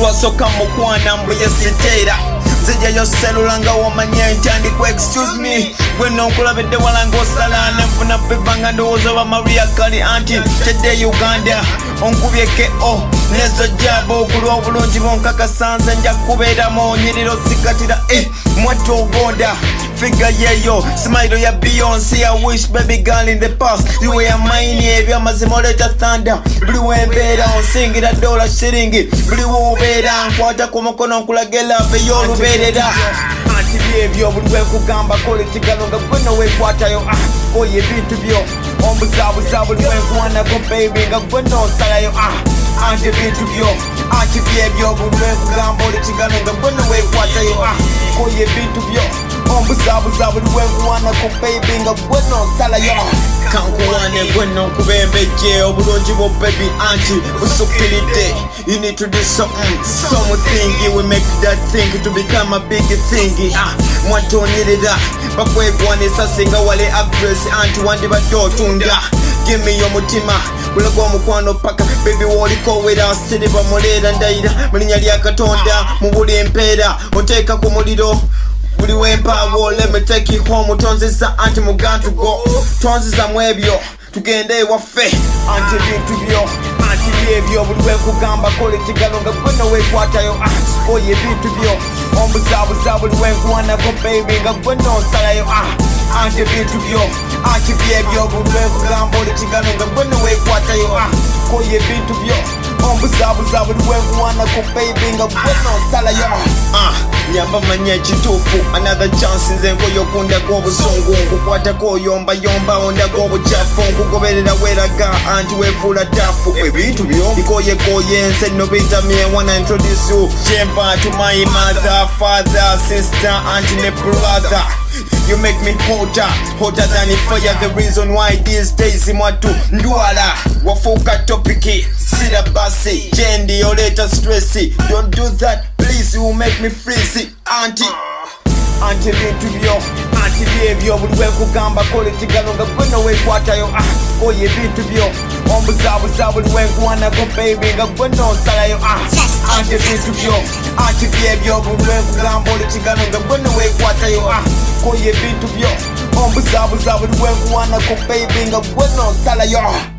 lwasoka mukwana mbu yesitera nzijayo selula nga wamanya entandikwa excuse me gwe nonkulabedde wala ng'osala nenfuna peva nga ndowooza bamaria kali anti tedde Uganda onkubye ko nezo jabo okulwa obulungi bonkakasanze nja kubeeramu nyiriro sikatira mwattu ogonda figure yeyo smile ya Beyonce. I wish baby girl in the past you were mine. Ebyamazima oleta thunder buli wembeera onsingira dollar shiringi buli wobeera nkwata ku mukono nkulaga love ey'olubeerera anti byebyo buli wekugamba kola ekigalo nga gwe noweekwatayo oyo ebintu byo ombuzaabuza buli wenkuwanako baby nga gwe nosalayo anti ebintu byo anti byebyo buli wekugamba oli ekigalo nga gwe noweekwatayo oyo ebintu byo ombuzaabuza buli wenkuwanako baby nga gwe nosalayo kankuwane gwe nokubembejje obulungi bwo baby anti busukkiridde. You need to do something we make that thing to become a big thing. Mwatonyerera bakwegwanisa singa wale address anti wandibadde otunda. Give me your mutima kulaga omukwano paka baby woliko wera siriba muleera ndayira mu linnya lya Katonda mu buli empeera oteeka ku muliro buli wempaawo let me take you home. Tonziza anti mugantu go tonziza mu ebyo tugende ewaffe anti ebintu byo anti byebyo buli wekugamba kola ekigalo nga gwe noweekwatayo oyo ebintu byo ombuzaabuza buli wenkuwanako baby nga gwe nosalayo anti ebintu byo anti byebyo buli wekugamba oli ekigalo nga gwe noweekwatayo oyo ebintu byo ombuzaabuza buli wenkuwanako baby nga gwe nosalayo nyamba manya ekituufu another chance nze nkoyokundako obusungu nkukwatako oyombayomba ondako obucafu nkugoberera weraga anti wefuula tafu ebintu byo bikoyekoye nze no bitamye wanna introduce you jempa to my mother father sister auntie ne brother. You make me hotter than a fire. The reason why these days mwatu ndwala wafuka topiki sira basi jendi oleta stressi. Don't do that please, you make me freezy auntie anti ebintu byo anti byebyo buli wekugamba kola ekigalo nga gwe noweekwatayo oyo ebintu byo ombuzaabuza buli wenkuwanako baby nga gwe nosalayo anti ebintu byo anti byebyo buli wekugamba oli ekigalo nga gwe noweekwatayo oyo ebintu byo ombuzaabuza buli wenkuwanako baby nga gwe nosalayo